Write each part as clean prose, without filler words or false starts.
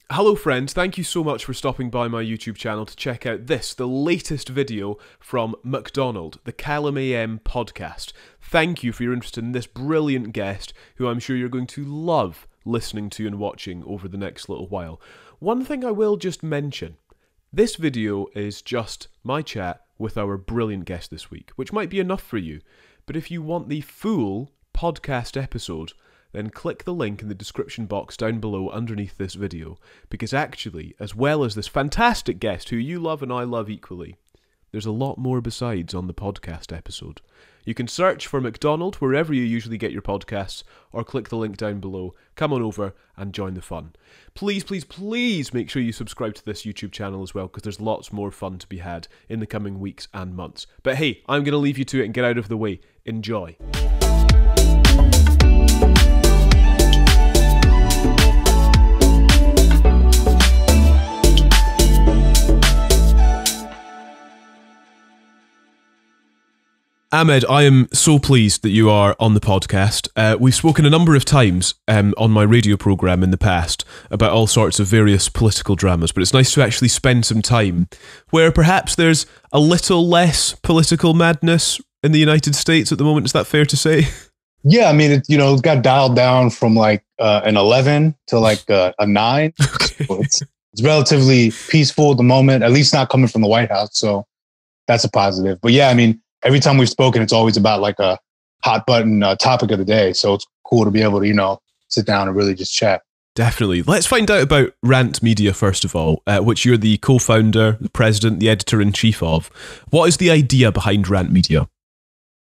Hello friends, thank you so much for stopping by my YouTube channel to check out this, the latest video from McDonald, the Callum AM podcast. Thank you for your interest in this brilliant guest, who I'm sure you're going to love listening to and watching over the next little while. One thing I will just mention, this video is just my chat with our brilliant guest this week, which might be enough for you, but if you want the full podcast episode, then click the link in the description box down below underneath this video, because actually, as well as this fantastic guest who you love and I love equally, there's a lot more besides on the podcast episode. You can search for McDonald wherever you usually get your podcasts, or click the link down below, come on over and join the fun. Please, please, please make sure you subscribe to this YouTube channel as well, because there's lots more fun to be had in the coming weeks and months. But hey, I'm going to leave you to it and get out of the way. Enjoy. Ahmed, I am so pleased that you are on the podcast. We've spoken a number of times on my radio programme in the past about all sorts of various political dramas, but it's nice to actually spend some time where perhaps there's a little less political madness in the United States at the moment. Is that fair to say? Yeah, I mean, it got dialed down from like an 11 to like a 9. Okay. So it's relatively peaceful at the moment, at least not coming from the White House. So that's a positive. But yeah, I mean, every time we've spoken, it's always about like a hot button topic of the day. So it's cool to be able to, sit down and really just chat. Definitely. Let's find out about Rant Media, first of all, which you're the co-founder, the president, the editor-in-chief of. What is the idea behind Rant Media?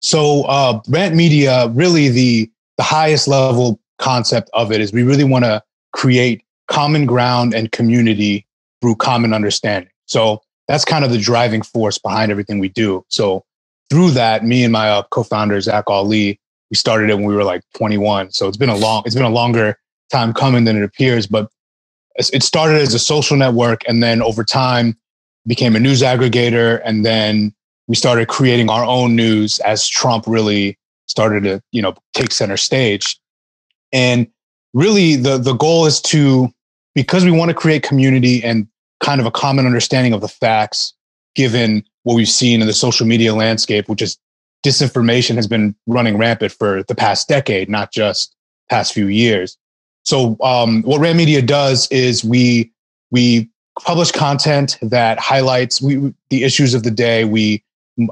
So Rant Media, really the highest level concept of it is we really want to create common ground and community through common understanding. So that's kind of the driving force behind everything we do. So through that, me and my co-founder, Zach Ali, we started it when we were like 21. So it's been a longer time coming than it appears, but it started as a social network. And then over time became a news aggregator. And then we started creating our own news as Trump really started to, take center stage. And really the goal is because we want to create community and kind of a common understanding of the facts, given what we've seen in the social media landscape, which is disinformation has been running rampant for the past decade, not just past few years. So what Rant Media does is we publish content that highlights the issues of the day. We,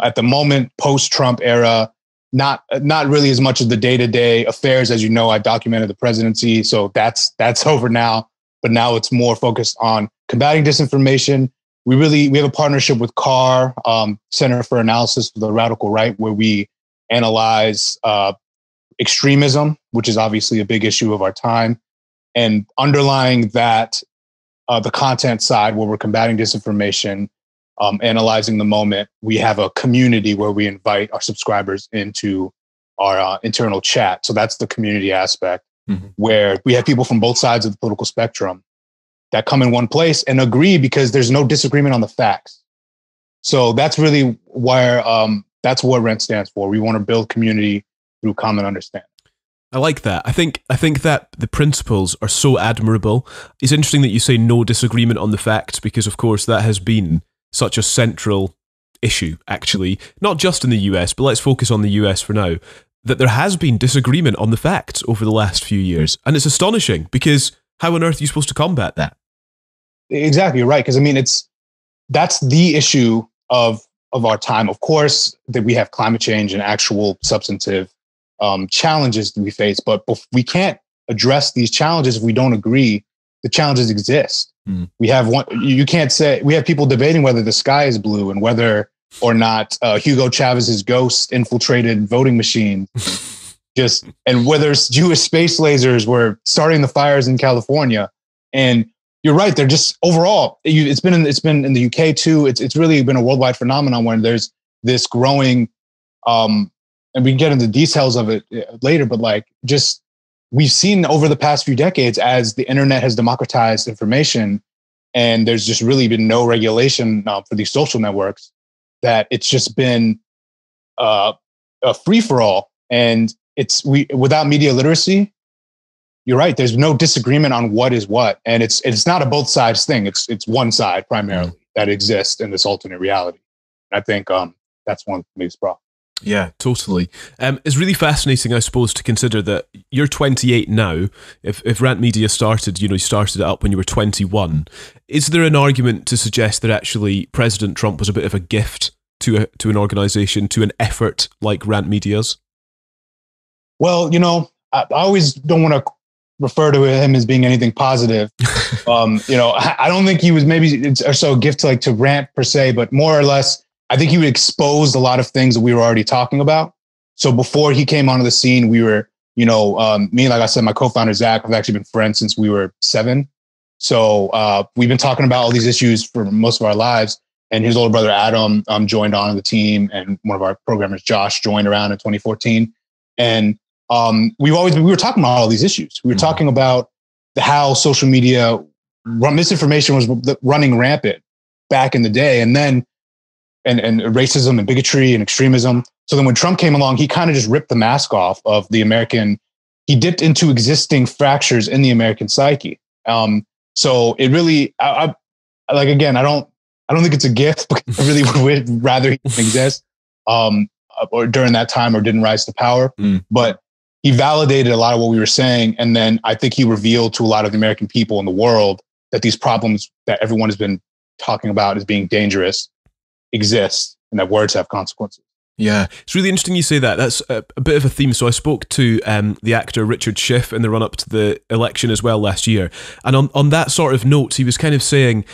at the moment, post-Trump era, not really as much of the day-to-day affairs. As you know, I documented the presidency, so that's over now. But now it's more focused on combating disinformation. We have a partnership with CAR, Center for Analysis of the Radical Right, where we analyze extremism, which is obviously a big issue of our time. And underlying that, the content side, where we're combating disinformation, analyzing the moment, we have a community where we invite our subscribers into our internal chat. So that's the community aspect, where we have people from both sides of the political spectrum that come in one place and agree because there's no disagreement on the facts. So that's really where that's what Rent stands for. We want to build community through common understanding. I like that. I think that the principles are so admirable. It's interesting that you say no disagreement on the facts, because of course that has been such a central issue, actually, not just in the US, but let's focus on the US for now, that there has been disagreement on the facts over the last few years. And it's astonishing, because how on earth are you supposed to combat that? Exactly, you're right. Because I mean, that's the issue of our time. Of course, that we have climate change and actual substantive challenges that we face, but we can't address these challenges if we don't agree the challenges exist. We have you can't say, we have people debating whether the sky is blue and whether or not Hugo Chavez's ghost infiltrated voting machines. And whether Jewish space lasers were starting the fires in California. And you're right, they're just overall, it's been in the UK too. It's really been a worldwide phenomenon where there's this growing, and we can get into details of it later, but like just we've seen over the past few decades as the internet has democratized information, and there's just really been no regulation for these social networks, that it's just been a free for all. And without media literacy, you're right. There's no disagreement on what is what, and it's not a both sides thing. It's one side primarily that exists in this alternate reality. And I think that's one of the biggest problems. Yeah, totally. It's really fascinating, I suppose, to consider that you're 28 now. If Rant Media started, you started it up when you were 21. Is there an argument to suggest that actually President Trump was a bit of a gift to an organization, to an effort like Rant Media's? Well, I always don't want to refer to him as being anything positive. I don't think he was maybe or so a gift to Rant per se, but more or less, I think he would expose a lot of things that we were already talking about. So before he came onto the scene, we were, me, like I said, my co-founder, Zach, have actually been friends since we were 7. So we've been talking about all these issues for most of our lives. And his older brother, Adam, joined on the team. And one of our programmers, Josh, joined around in 2014. And we were talking about all these issues. We were talking about how social media misinformation was running rampant back in the day. And then and racism and bigotry and extremism. So then when Trump came along, he kind of just ripped the mask off of the American. He dipped into existing fractures in the American psyche. So it really, I again, I don't think it's a gift, because I really would rather he didn't exist or during that time or didn't rise to power. But he validated a lot of what we were saying. And then I think he revealed to a lot of the American people in the world that these problems that everyone has been talking about as being dangerous exist, and that words have consequences. Yeah, it's really interesting you say that. That's a bit of a theme. So I spoke to the actor Richard Schiff in the run-up to the election as well last year. And on that sort of note, he was kind of saying,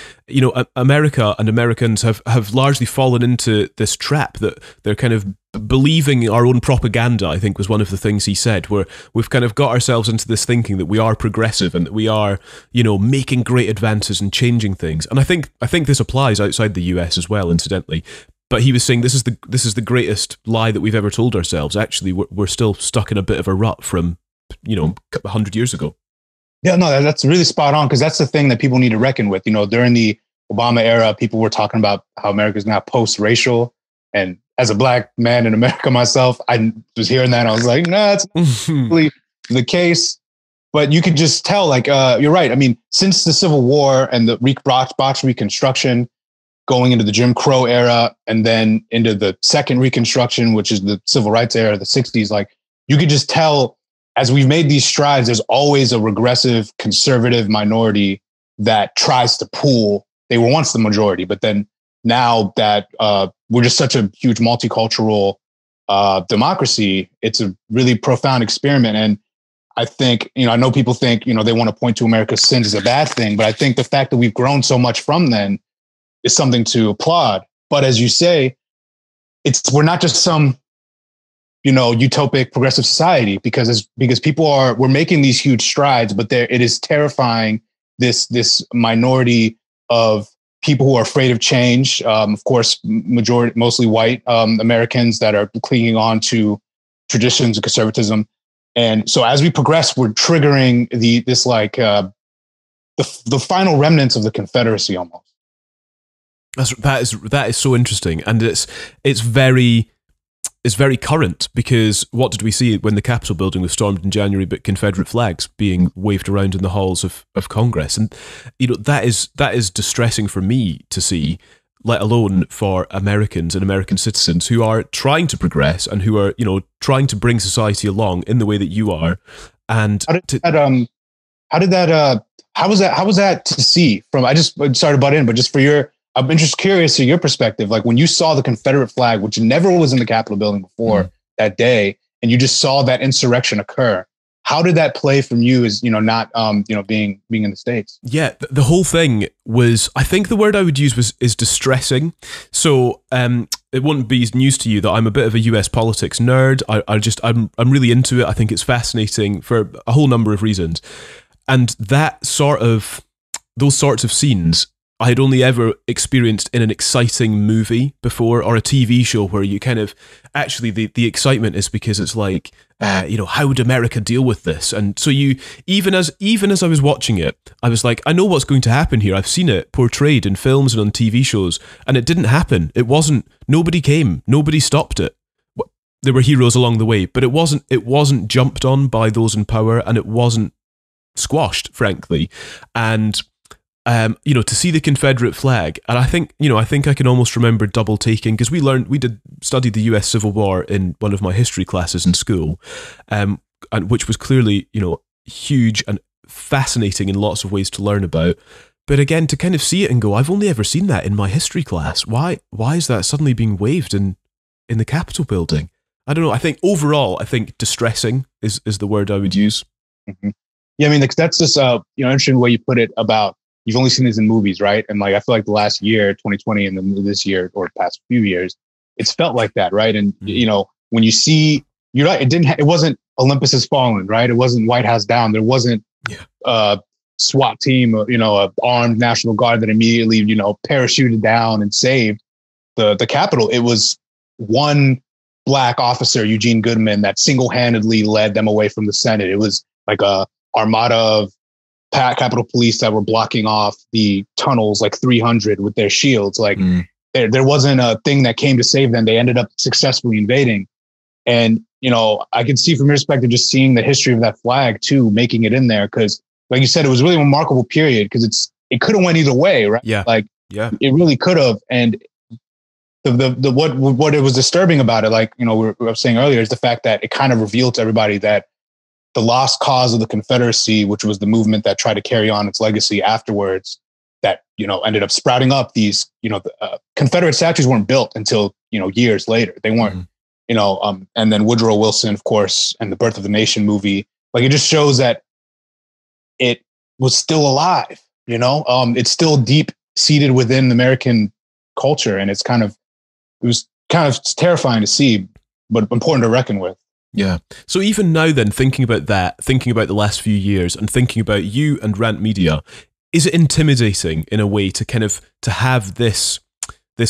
America and Americans have largely fallen into this trap that they're kind of believing our own propaganda, I think was one of the things he said, where we've kind of got ourselves into this thinking that we are progressive and that we are, making great advances and changing things. And I think this applies outside the US as well, incidentally. But he was saying this is the greatest lie that we've ever told ourselves. Actually, we're still stuck in a bit of a rut from, 100 years ago. Yeah, no, that's really spot on, because that's the thing that people need to reckon with. During the Obama era, people were talking about how America is now post-racial. And as a black man in America myself, I was hearing that and I was like, no, that's not really the case. But you could just tell, you're right. I mean, since the Civil War and the botched Reconstruction, going into the Jim Crow era, and then into the second Reconstruction, which is the Civil Rights era, the 60s, you could just tell as we've made these strides, there's always a regressive conservative minority that tries to pull. They were once the majority, but then now that we're just such a huge multicultural democracy, it's a really profound experiment. And I think, I know people think, they want to point to America's sins as a bad thing, but I think the fact that we've grown so much from then is something to applaud. But as you say, we're not just some, utopic progressive society, because we're making these huge strides, but it is terrifying, this minority of people who are afraid of change. Of course, mostly white Americans that are clinging on to traditions and conservatism. And so as we progress, we're triggering the final remnants of the Confederacy almost. That is so interesting, and it's very current, because what did we see when the Capitol building was stormed in January? But Confederate flags being waved around in the halls of Congress, and that is distressing for me to see, let alone for Americans and American citizens who are trying to progress and who are trying to bring society along in the way that you are. And how was that to see from? I just started to butt in, but just for I'm curious to your perspective. Like when you saw the Confederate flag, which never was in the Capitol building before that day, and you just saw that insurrection occur, how did that play from you as, not, being in the States? Yeah, the whole thing was, I think the word I would use is distressing. So it wouldn't be news to you that I'm a bit of a US politics nerd. I'm really into it. I think it's fascinating for a whole number of reasons. And those sorts of scenes I had only ever experienced in an exciting movie before, or a TV show, where you kind of actually the excitement is because it's like, how would America deal with this? And so even as I was watching it, I was like, I know what's going to happen here. I've seen it portrayed in films and on TV shows, and it didn't happen. Nobody came, nobody stopped it. There were heroes along the way, but it wasn't jumped on by those in power, and it wasn't squashed, frankly. And to see the Confederate flag, and I think I can almost remember double taking, because we studied the U.S. Civil War in one of my history classes in school, and which was clearly, huge and fascinating in lots of ways to learn about. But again, to kind of see it and go, I've only ever seen that in my history class. Why is that suddenly being waved in the Capitol building? I don't know. I think overall, distressing is the word I would use. Mm-hmm. Yeah, I mean, that's just interesting way you put it about you've only seen this in movies, right? And like I feel like the last year, 2020, and then this year or past few years, it's felt like that, right? And when you see, you're right, it wasn't Olympus Has Fallen, right? It wasn't White House Down. There wasn't SWAT team, a armed National Guard that immediately, parachuted down and saved the Capitol. It was one Black officer, Eugene Goodman, that single-handedly led them away from the Senate. It was like a armada of Capitol Police that were blocking off the tunnels, like 300 with their shields. Like there wasn't a thing that came to save them. They ended up successfully invading. And, I can see from your perspective, just seeing the history of that flag too, making it in there. Cause like you said, it was really a remarkable period because it could have went either way, right? Yeah. It really could have. And what it was disturbing about it, like, we were saying earlier, is the fact that it kind of revealed to everybody that the lost cause of the Confederacy, which was the movement that tried to carry on its legacy afterwards, that, ended up sprouting up these, Confederate statues weren't built until, years later. They weren't, and then Woodrow Wilson, of course, and the Birth of the Nation movie, like it just shows that it was still alive, it's still deep seated within American culture. And it was kind of terrifying to see, but important to reckon with. Yeah. So even now then, thinking about the last few years and thinking about you and Rant Media, is it intimidating in a way to have this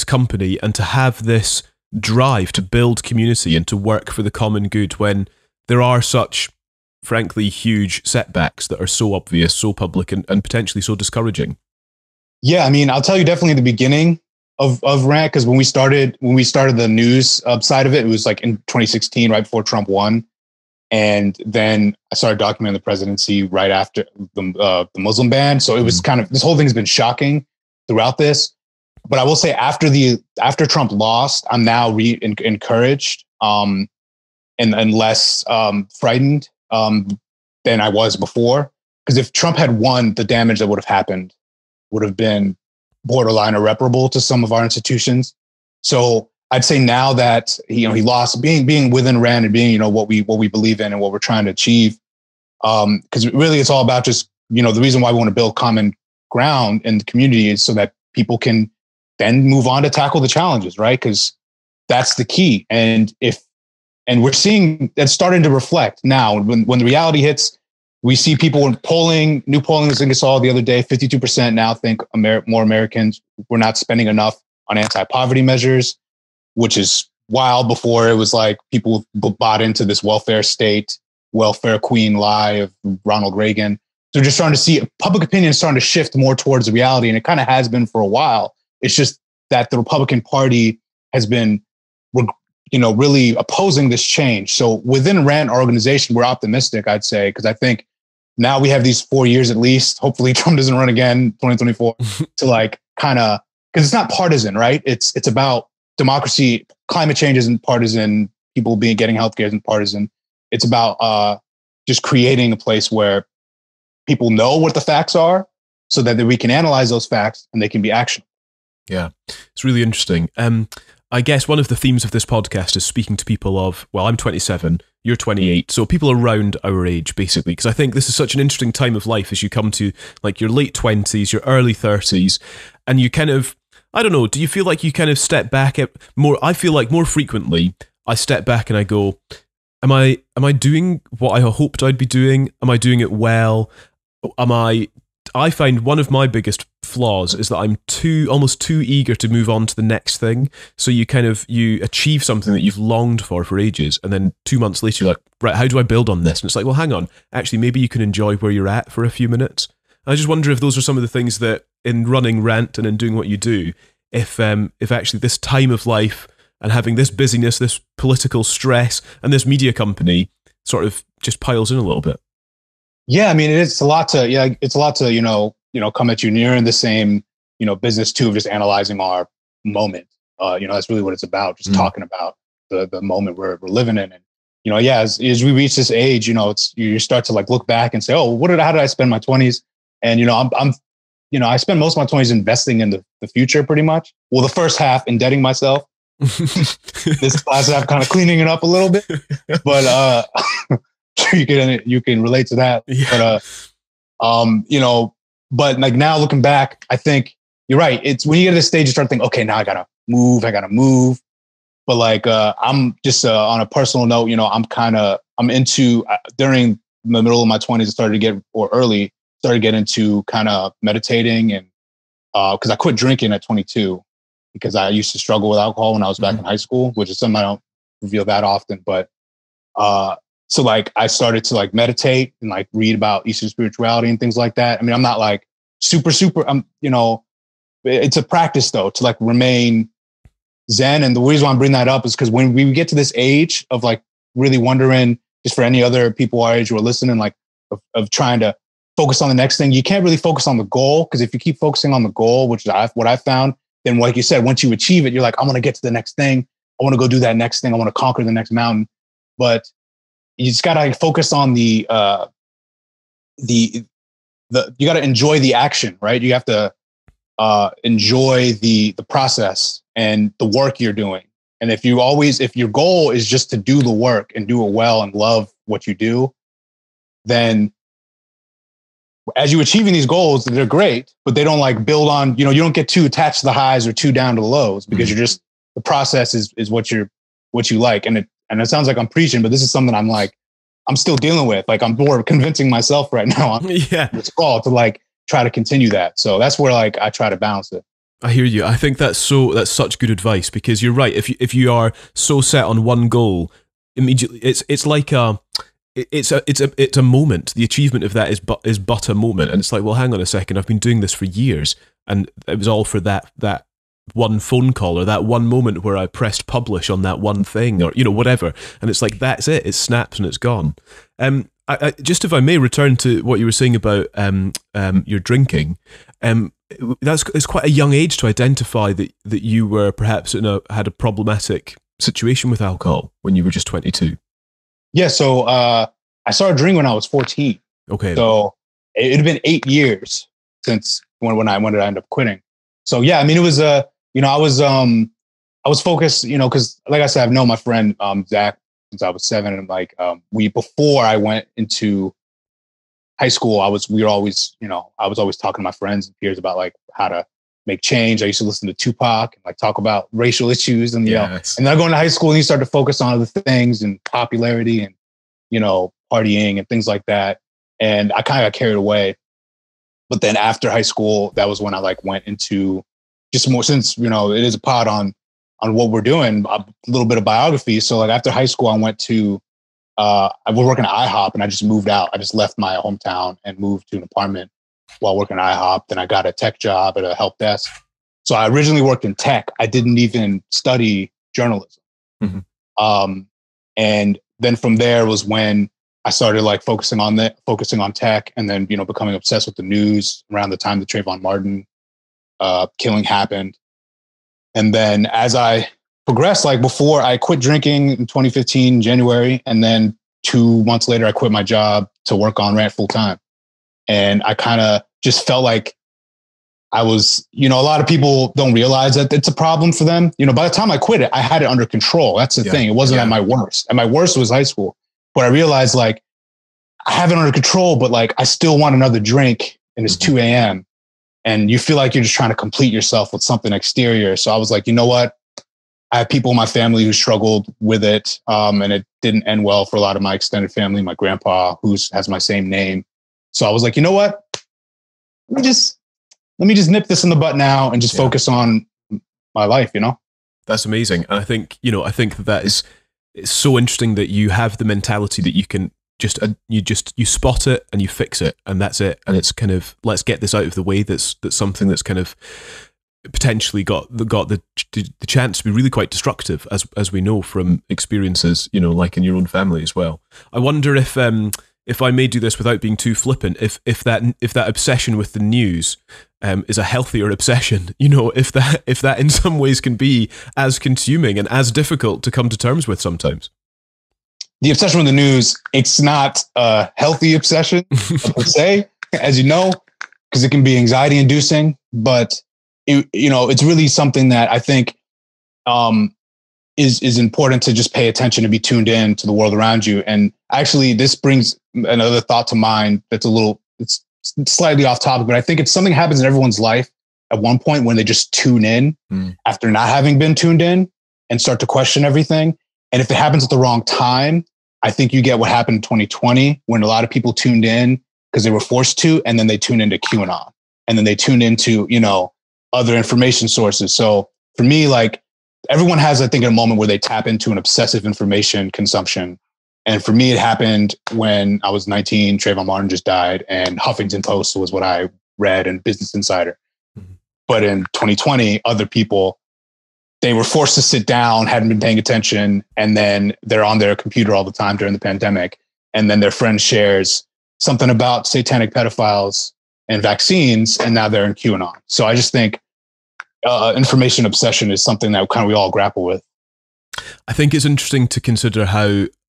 company and to have this drive to build community and to work for the common good when there are such, frankly, huge setbacks that are so obvious, so public, and potentially so discouraging? Yeah, I mean, I'll tell you definitely the beginning of Rant, because when we started the news side of it, it was like in 2016, right before Trump won, and then I started documenting the presidency right after the Muslim ban. So it was kind of, this whole thing has been shocking throughout this. But I will say after Trump lost, I'm now encouraged and less frightened than I was before. Because if Trump had won, the damage that would have happened would have been borderline irreparable to some of our institutions. So I'd say now that he lost, being within Rand and being what we believe in and what we're trying to achieve, because really it's all about just the reason why we want to build common ground in the community is so that people can then move on to tackle the challenges, right? Because that's the key. And we're seeing that's starting to reflect now. When the reality hits, we see people in polling, new polling I think I saw the other day, 52% now think more Americans were not spending enough on anti-poverty measures, which is wild. Before it was like people bought into this welfare state, welfare queen lie of Ronald Reagan. So we're just starting to see public opinion starting to shift more towards the reality. And it kind of has been for a while. It's just that the Republican Party has been, really opposing this change. So within Rand, our organization, we're optimistic, I'd say, because I think now we have these 4 years at least. Hopefully Trump doesn't run again 2024 to because it's not partisan, right? It's about democracy. Climate change isn't partisan. People getting healthcare isn't partisan. It's about just creating a place where people know what the facts are so that we can analyze those facts and they can be actionable. Yeah, it's really interesting. I guess one of the themes of this podcast is speaking to people I'm 27, you're 28, so people around our age, basically, because I think this is such an interesting time of life as you come to your late 20s, your early 30s, and you kind of, I don't know, do you feel like you kind of step back more? I feel like more frequently I step back and I go, am I doing what I hoped I'd be doing? Am I doing it well? I find one of my biggest flaws is that I'm almost too eager to move on to the next thing. So you achieve something that you've longed for ages, and then 2 months later you're like, right, how do I build on this? And it's like, well, hang on, actually maybe you can enjoy where you're at for a few minutes. I just wonder if those are some of the things that in running Rant and in doing what you do, if actually this time of life and having this busyness, this political stress, and this media company sort of just piles in a little bit. Yeah, I mean, it's a lot to, come at you. Near in the same, business too, of just analyzing our moment. That's really what it's about. Just talking about the moment we're living in. And, yeah, as we reach this age, it's, you start to like look back and say, oh, how did I spend my 20s? And, I spent most of my 20s investing in the future pretty much. Well, the first half indebting myself. This last half kind of cleaning it up a little bit. But you can relate to that. Yeah. But like now looking back, I think you're right. It's when you get to this stage, you start thinking, okay, now I gotta move. But like, I'm just on a personal note, I'm into during the middle of my 20s, started to get into kind of meditating, and because I quit drinking at 22 because I used to struggle with alcohol when I was back in high school, which is something I don't reveal that often. But so like I started to like meditate and like read about Eastern spirituality and things like that. I mean, I'm not like super, it's a practice though, to like remain Zen. And the reason why I'm bringing that up is because when we get to this age of like really wondering, just for any other people our age who are listening, like of trying to focus on the next thing, you can't really focus on the goal. Because if you keep focusing on the goal, which is what I found, then like you said, once you achieve it, you're like, I want to get to the next thing. I want to go do that next thing. I want to conquer the next mountain. But you just got to focus on you got to enjoy the action, right? You have to enjoy the process and the work you're doing. And if your goal is just to do the work and do it well and love what you do, then as you achieving these goals, they're great, but they don't like build on, you don't get too attached to the highs or too down to the lows, because you're just, the process is what you like. And it sounds like I'm preaching, but this is something I'm still dealing with. Like I'm more convincing myself right now on this call to like try to continue that. So that's where like I try to balance it. I hear you. I think that's such good advice, because you're right. If you are so set on one goal, immediately it's like it's a moment. The achievement of that is but a moment, and it's like, well, hang on a second. I've been doing this for years, and it was all for that one phone call or that one moment where I pressed publish on that one thing, or whatever. And it's like, that's it. It snaps and it's gone. I just, if I may return to what you were saying about your drinking, it's quite a young age to identify that you were perhaps had a problematic situation with alcohol when you were just 22. Yeah, so I started drinking when I was 14. Okay. So it had been 8 years since when I end up quitting. So yeah, I mean, it was I was focused, because like I said, I've known my friend Zach since I was 7, and like before I went into high school, I was always talking to my friends and peers about like how to make change. I used to listen to Tupac and like talk about racial issues, and and then I go into high school and you start to focus on other things and popularity and partying and things like that. And I kind of got carried away. But then after high school, that was when I like went into just more, since it is a pod on what we're doing, a little bit of biography. So like after high school, I went to I was working at IHOP, and I just moved out. I just left my hometown and moved to an apartment while working at IHOP. Then I got a tech job at a help desk. So I originally worked in tech. I didn't even study journalism. And then from there was when I started like focusing on tech, and then, becoming obsessed with the news around the time the Trayvon Martin killing happened. And then as I progressed, like before I quit drinking in 2015, January, and then 2 months later, I quit my job to work on Rant full time. And I kind of just felt like I was, a lot of people don't realize that it's a problem for them. By the time I quit it, I had it under control. That's the thing. It wasn't at my worst. At my worst was high school. But I realized like I have it under control, but like I still want another drink, and it's 2 a.m. and you feel like you're just trying to complete yourself with something exterior. So I was like, you know what? I have people in my family who struggled with it. And it didn't end well for a lot of my extended family. My grandpa, who has my same name. So I was like, you know what? Let me just nip this in the butt now and just focus on my life, That's amazing. And I think, that is, it's so interesting that you have the mentality that you can you spot it and you fix it, and that's it. And it's kind of, let's get this out of the way. That's something that's kind of potentially got the chance to be really quite destructive, as we know from experiences, like in your own family as well. I wonder if if I may do this without being too flippant, if that obsession with the news is a healthier obsession, you know, if that in some ways can be as consuming and as difficult to come to terms with sometimes. The obsession with the news, it's not a healthy obsession per se, as you know, because it can be anxiety inducing, but it's really something that I think is important to just pay attention and be tuned in to the world around you. And actually, this brings another thought to mind that's it's slightly off topic, but I think it's something happens in everyone's life at one point when they just tune in after not having been tuned in and start to question everything. And if it happens at the wrong time, I think you get what happened in 2020 when a lot of people tuned in because they were forced to, and then they tuned into QAnon, and then they tuned into, other information sources. So for me, like, everyone has, I think, a moment where they tap into an obsessive information consumption. And for me, it happened when I was 19, Trayvon Martin just died, and Huffington Post was what I read, and Business Insider. Mm-hmm. But in 2020, other people, they were forced to sit down, hadn't been paying attention, and then they're on their computer all the time during the pandemic. And then their friend shares something about satanic pedophiles and vaccines, and now they're in QAnon. So I just think information obsession is something that kind of we all grapple with. I think it's interesting to consider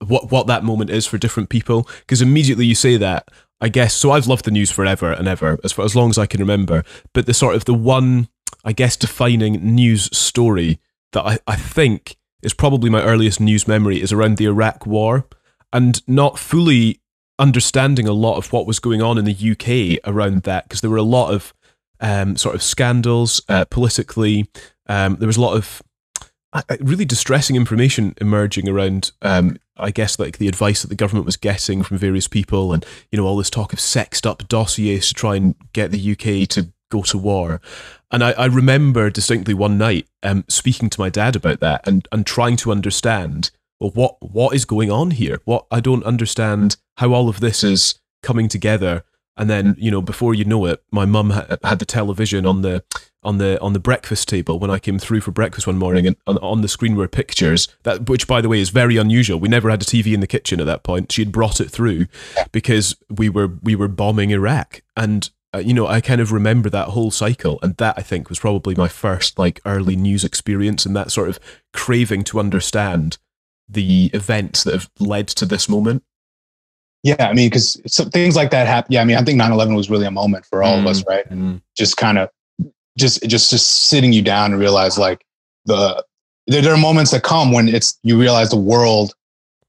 what that moment is for different people, because immediately you say that, I guess, so I've loved the news forever and ever, as long as I can remember, but the one, I guess, defining news story that I think is probably my earliest news memory is around the Iraq War, and not fully understanding a lot of what was going on in the UK around that, because there were a lot of sort of scandals politically. There was a lot of really distressing information emerging around, I guess, like the advice that the government was getting from various people, and all this talk of sexed up dossiers to try and get the UK to go to war. And I remember distinctly one night speaking to my dad about that and trying to understand, well, what is going on here? What I don't understand how all of this is coming together. And then, before you know it, my mum had the television on the breakfast table when I came through for breakfast one morning, and on the screen were pictures, which, by the way, is very unusual. We never had a TV in the kitchen at that point. She had brought it through because we were bombing Iraq, and I kind of remember that whole cycle, and that, I think, was probably my first early news experience, and that sort of craving to understand the events that have led to this moment. Yeah, I mean, because things like that happen. Yeah, I mean, I think 9/11 was really a moment for all of us, right? Just kind of, just sitting you down and realize, like, there are moments that come when you realize the world.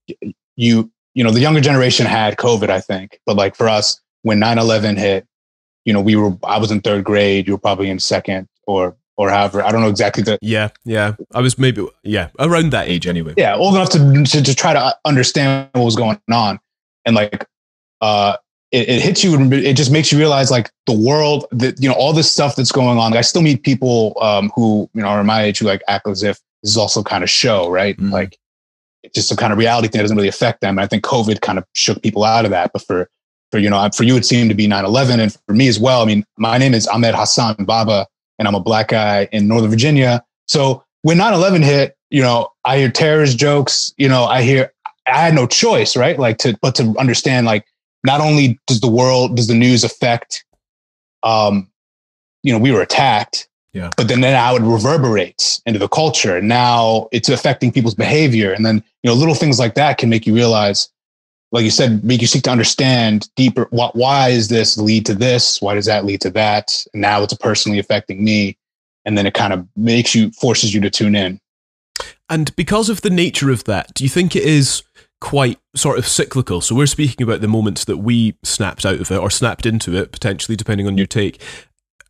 The younger generation had COVID, I think, but like for us, when 9/11 hit, I was in third grade, you were probably in second or however, I don't know exactly Yeah. I was maybe around that age anyway. Yeah, old enough to try to understand what was going on. And like, it hits you, and it just makes you realize, like, the world, that, all this stuff that's going on. Like, I still meet people who, are my age, who act as if this is also kind of show, right? Mm-hmm. Like, it's just a kind of reality thing that doesn't really affect them. And I think COVID kind of shook people out of that. But for you, it seemed to be 9/11. And for me as well, I mean, my name is Ahmed Hassan Baba, and I'm a Black guy in Northern Virginia. So when 9/11 hit, I hear terrorist jokes, I had no choice, right? But to understand, like, not only does the news affect, we were attacked, but then now it reverberates into the culture. And now it's affecting people's behavior. And then, little things like that can make you realize, like you said, make you seek to understand deeper. Why is this lead to this? Why does that lead to that? And now it's personally affecting me. And then it kind of forces you to tune in. And because of the nature of that, do you think it is quite sort of cyclical? So we're speaking about the moments that we snapped out of it or snapped into it, potentially, depending on your take.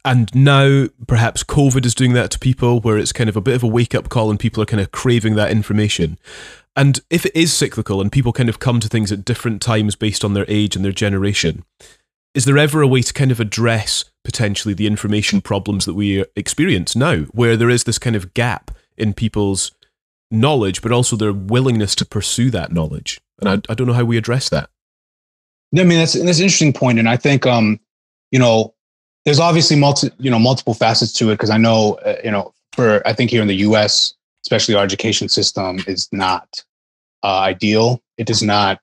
And now perhaps COVID is doing that to people, where it's kind of a bit of a wake-up call and people are kind of craving that information. And if it is cyclical and people kind of come to things at different times based on their age and their generation, is there ever a way to kind of address potentially the information problems that we experience now, where there is this kind of gap in people's knowledge, but also their willingness to pursue that knowledge? And I don't know how we address that. I mean, that's an interesting point. And I think, there's obviously multiple facets to it, because I know, I think here in the US, especially our education system is not ideal. It does not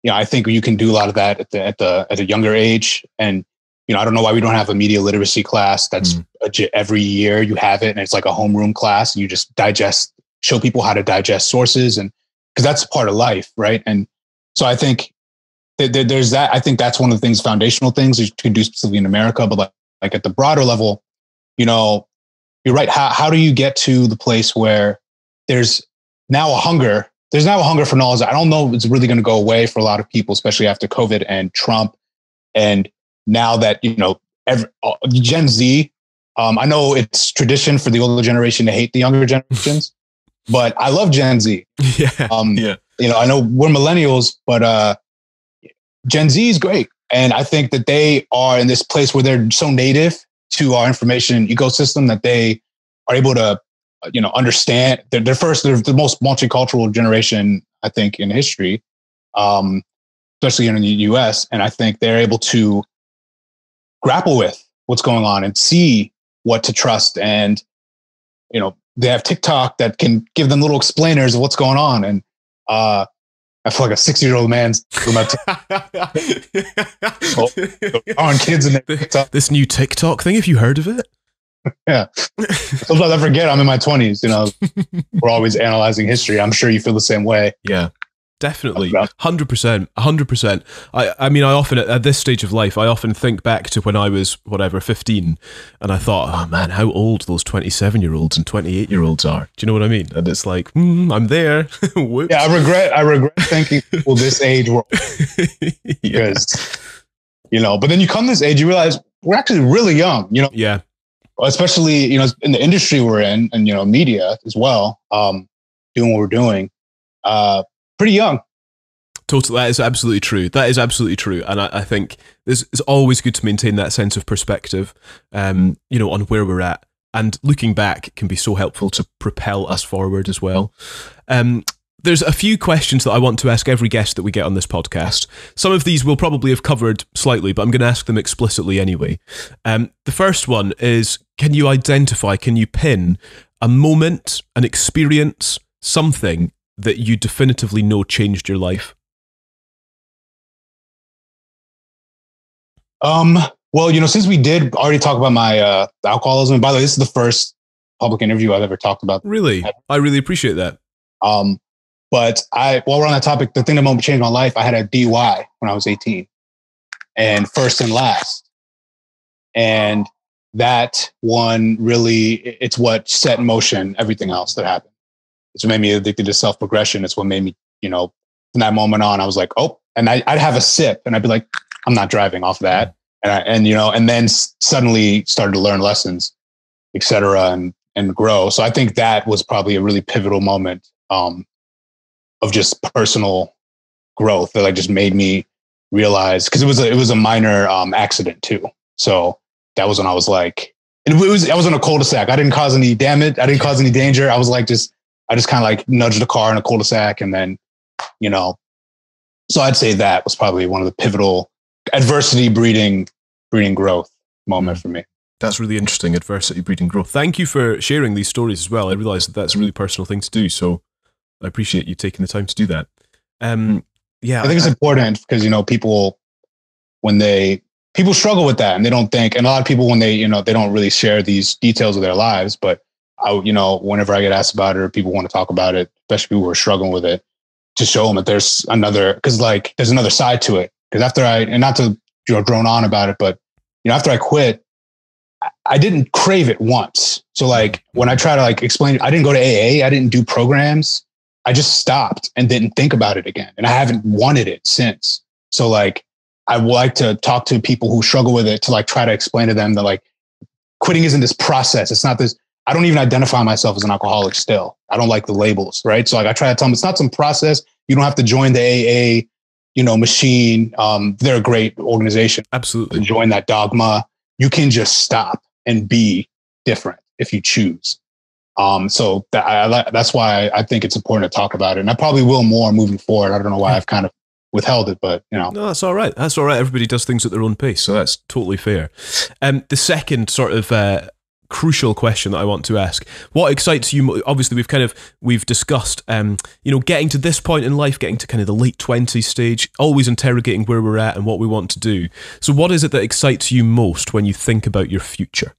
I think you can do a lot of that at a younger age. And, I don't know why we don't have a media literacy class that's every year you have it. And it's like a homeroom class and you just show people how to digest sources. And because that's part of life. Right. And so I think there's that. I think that's one of the things, foundational things you can do specifically in America, but like at the broader level, you're right. How do you get to the place where there's now a hunger for knowledge? I don't know if it's really going to go away for a lot of people, especially after COVID and Trump. And now that, Gen Z, I know it's tradition for the older generation to hate the younger generations, but I love Gen Z. Yeah. I know we're millennials, but Gen Z is great. And I think that they are in this place where they're so native to our information ecosystem that they are able to, understand. They're the most multicultural generation, I think, in history, especially in the US. And I think they're able to grapple with what's going on and see what to trust. And, they have TikTok that can give them little explainers of what's going on. And I feel like a 60-year-old man's on kids in TikTok. This new TikTok thing, have you heard of it? Yeah. Sometimes I forget I'm in my 20s. We're always analyzing history. I'm sure you feel the same way. Yeah, definitely. 100%. I mean, I often, at this stage of life, I often think back to when I was, 15, and I thought, oh man, how old those 27-year-olds and 28-year-olds are. Do you know what I mean? And it's like, I'm there. Yeah, I regret thinking people this age were because, but then you come this age, you realize we're actually really young, Yeah. Especially, in the industry we're in and, media as well, doing what we're doing, pretty young. Totally. That is absolutely true. And I think it's always good to maintain that sense of perspective, on where we're at. And looking back can be so helpful to propel us forward as well. There's a few questions that I want to ask every guest that we get on this podcast. Some of these we'll probably have covered slightly, but I'm going to ask them explicitly anyway. The first one is, can you pin a moment, an experience, something that you definitively know changed your life? Well, since we did already talk about my alcoholism, by the way, this is the first public interview I've ever talked about. Really? I really appreciate that. But while we're on that topic, the thing that changed my life, I had a DUI when I was 18 and first and last. And that one really, it's what set in motion everything else that happened. It's what made me addicted to self-progression. It's what made me, from that moment on, I was like, oh, and I'd have a sip and I'd be like, I'm not driving off that. And then suddenly started to learn lessons, et cetera, and grow. So I think that was probably a really pivotal moment, of just personal growth that just made me realize, because it was a minor accident too. So that was when I was like, I was in a cul-de-sac. I didn't cause any damage. I didn't cause any danger. I was like, I just kind of nudged the car in a cul-de-sac, and then, so I'd say that was probably one of the pivotal adversity breeding growth moment for me. That's really interesting. Adversity breeding growth. Thank you for sharing these stories as well. I realize that's a really personal thing to do. So I appreciate you taking the time to do that. Yeah, I think it's important because, people struggle with that and they don't think, and a lot of people when they don't really share these details of their lives, but whenever I get asked about it or people want to talk about it, especially people who are struggling with it, to show them that there's another side to it. Because after and not to drone on about it, but after I quit, I didn't crave it once. So when I try to explain, I didn't go to AA, I didn't do programs. I just stopped and didn't think about it again. And I haven't wanted it since. So I would like to talk to people who struggle with it to try to explain to them that quitting isn't this process. It's not this. I don't even identify myself as an alcoholic still. I don't like the labels, right? So I try to tell them it's not some process. You don't have to join the AA, machine. They're a great organization. Absolutely. Join that dogma. You can just stop and be different if you choose. So that's why I think it's important to talk about it. And I probably will more moving forward. I don't know why I've kind of withheld it, but No, that's all right. That's all right. Everybody does things at their own pace. So that's totally fair. The second sort of crucial question that I want to ask. What excites you? Obviously, we've discussed, getting to this point in life, getting to kind of the late 20s stage, always interrogating where we're at and what we want to do. So what is it that excites you most when you think about your future?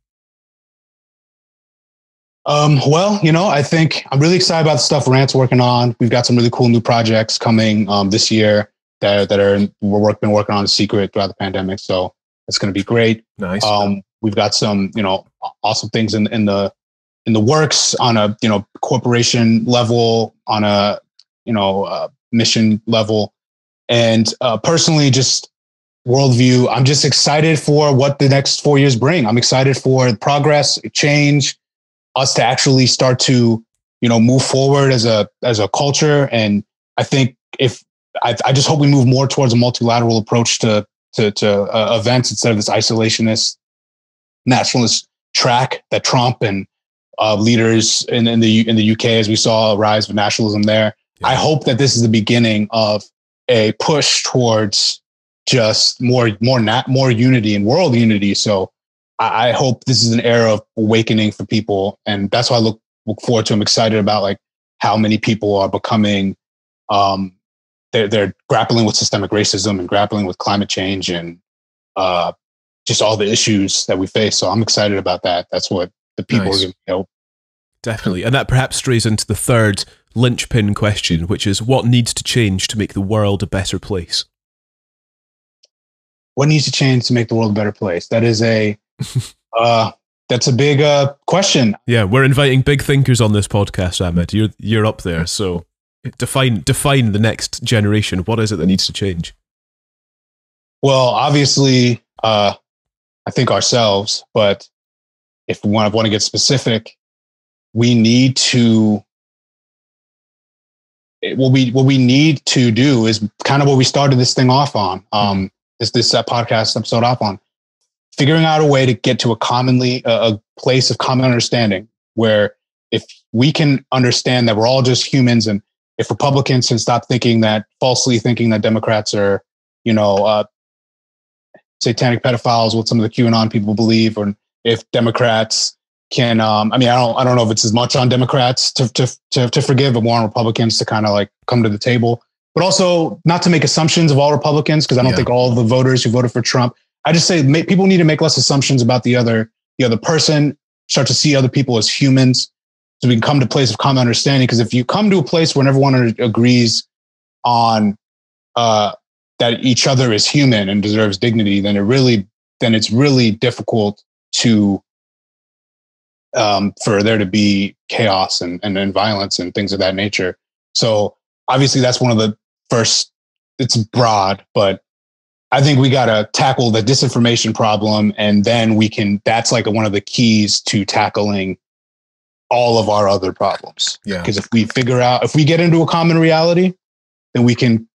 I think I'm really excited about the stuff Rant's working on. We've got some really cool new projects coming this year that been working on in secret throughout the pandemic. So it's going to be great. Nice. We've got some, awesome things in the works on a, corporation level, on a, mission level. And personally, just worldview, I'm just excited for what the next 4 years bring. I'm excited for progress, change, us to actually start to, move forward as a culture. And I think I just hope we move more towards a multilateral approach to events instead of this isolationist nationalist track that Trump and leaders in the UK, as we saw a rise of nationalism there. Yeah. I hope that this is the beginning of a push towards just more unity and world unity. So I hope this is an era of awakening for people, and that's why I look forward to. I'm excited about like how many people are becoming. They're grappling with systemic racism and grappling with climate change and just all the issues that we face. So I'm excited about that. That's what the people are going to help. Definitely. And that perhaps strays into the third linchpin question, which is what needs to change to make the world a better place? What needs to change to make the world a better place? That is that's a big question. Yeah, we're inviting big thinkers on this podcast, Ahmed. You're up there. So define the next generation. What is it that needs to change? Well, obviously, I think ourselves, but if we want to get specific, we need to. What we need to do is kind of what we started this thing off on. This podcast episode off on figuring out a way to get to a place of common understanding, where if we can understand that we're all just humans, and if Republicans can stop falsely thinking that Democrats are, satanic pedophiles, what some of the QAnon people believe, or if Democrats can, I don't know if it's as much on Democrats to forgive, but more on Republicans to kind of like come to the table, but also not to make assumptions of all Republicans, because I don't think all of the voters who voted for Trump. I just say people need to make less assumptions about the other person, start to see other people as humans, so we can come to a place of common understanding. Because if you come to a place where everyone agrees on that each other is human and deserves dignity, then it's really difficult to for there to be chaos and violence and things of that nature. So obviously that's one of the first. It's broad, but I think we got to tackle the disinformation problem, and then that's like one of the keys to tackling all of our other problems. Yeah. Because if we get into a common reality, then we can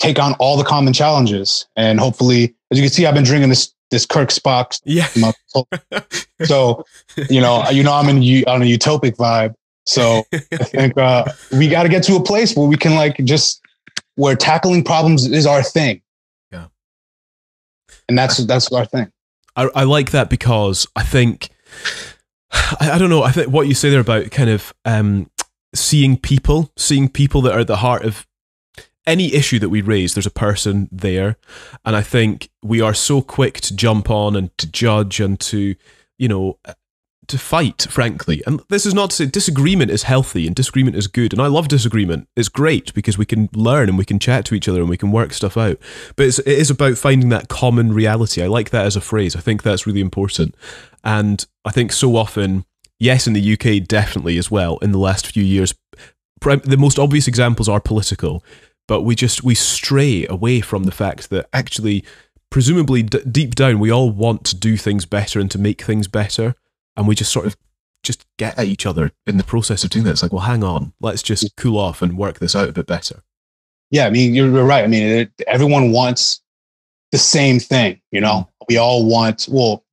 take on all the common challenges. And hopefully, as you can see, I've been drinking this Kirk Spock. Yeah. So, I'm on a utopic vibe. So I think we got to get to a place where we can where tackling problems is our thing. Yeah. And that's our thing. I like that, because I think, I don't know, I think what you say there about kind of seeing people that are at the heart of any issue that we raise, there's a person there. And I think we are so quick to jump on and to judge and to, to fight, frankly. And this is not to say disagreement is healthy and disagreement is good. And I love disagreement. It's great because we can learn and we can chat to each other and we can work stuff out. But it is about finding that common reality. I like that as a phrase. I think that's really important. And I think so often, yes, in the UK, definitely as well, in the last few years, the most obvious examples are political. But we stray away from the fact that actually, presumably deep down, we all want to do things better and to make things better. And we just sort of just get at each other in the process of doing that. It's like, well, hang on, let's just cool off and work this out a bit better. Yeah, I mean, you're right. I mean, everyone wants the same thing, We all want,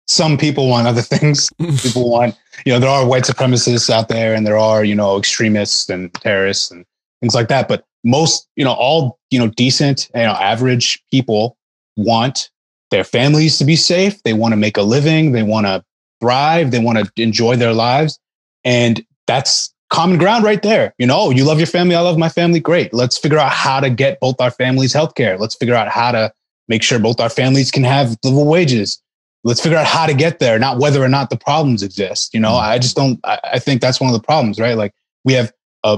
some people want other things. People want, there are white supremacists out there, and there are, extremists and terrorists and things like that. But most, all, decent, average people want their families to be safe. They want to make a living. They want to thrive. They want to enjoy their lives. And that's common ground right there. You know, you love your family. I love my family. Great. Let's figure out how to get both our families healthcare. Let's figure out how to make sure both our families can have livable wages. Let's figure out how to get there, not whether or not the problems exist. You know, I think that's one of the problems, right? Like we have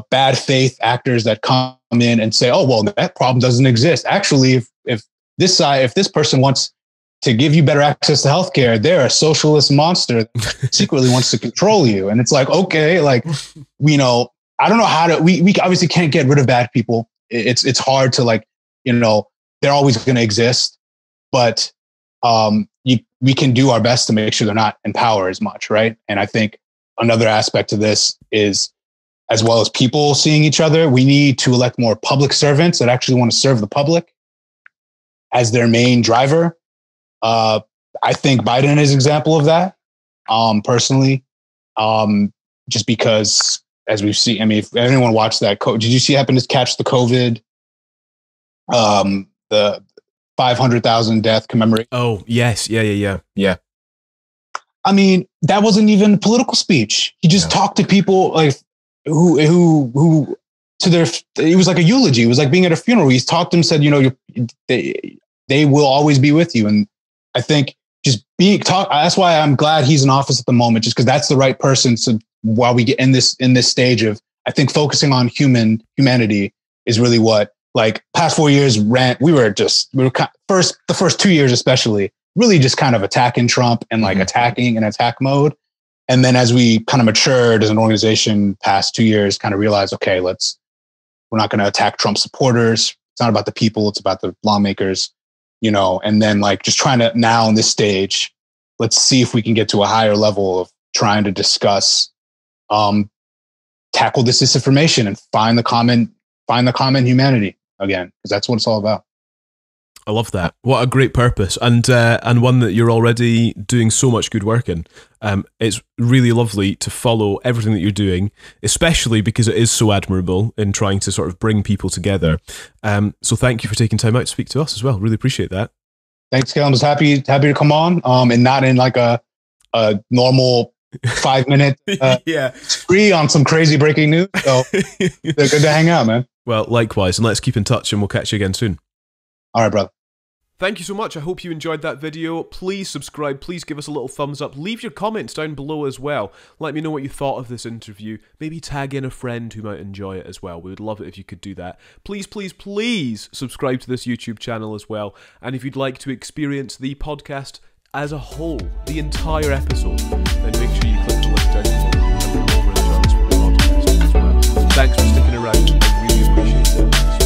bad faith actors that come in and say, oh, well, that problem doesn't exist. Actually, if this person wants to give you better access to healthcare, they're a socialist monster that secretly wants to control you. And it's like, okay, like, you know, I don't know how to, we obviously can't get rid of bad people. It's hard to, like, you know, they're always going to exist, but we can do our best to make sure they're not in power as much. Right. And I think another aspect of this is, as well as people seeing each other, we need to elect more public servants that actually want to serve the public as their main driver. I think Biden is an example of that, personally, just because, as we've seen, I mean, if anyone watched that, did you happen to catch the COVID, the 500,000 death commemoration? Oh, yes. Yeah. I mean, that wasn't even a political speech. He just talked to people like who to their, it was like a eulogy. It was like being at a funeral. He's talked to them, said, you know, they will always be with you. And I think just that's why I'm glad he's in office at the moment, just because that's the right person. So while we get in this stage of, I think focusing on humanity is really what, like, past 4 years we were the first 2 years, especially, really just kind of attacking Trump and like attacking in attack mode. And then as we kind of matured as an organization past 2 years, kind of realized, okay, we're not going to attack Trump supporters. It's not about the people. It's about the lawmakers. You know, and then like just trying to now in this stage, let's see if we can get to a higher level of trying to discuss, tackle this disinformation and find the common humanity again, because that's what it's all about. I love that. What a great purpose, and one that you're already doing so much good work in. It's really lovely to follow everything that you're doing, especially because it is so admirable in trying to sort of bring people together. So thank you for taking time out to speak to us as well. Really appreciate that. Thanks, Caleb. I was happy to come on, and not in like a normal 5 minute spree on some crazy breaking news. So good to hang out, man. Well, likewise, and let's keep in touch, and we'll catch you again soon. All right, brother. Thank you so much. I hope you enjoyed that video. Please subscribe. Please give us a little thumbs up. Leave your comments down below as well. Let me know what you thought of this interview. Maybe tag in a friend who might enjoy it as well. We would love it if you could do that. Please, please, please subscribe to this YouTube channel as well. And if you'd like to experience the podcast as a whole, the entire episode, then make sure you click the link down below and come over and join us for the podcast as well. Thanks for sticking around. I really appreciate it.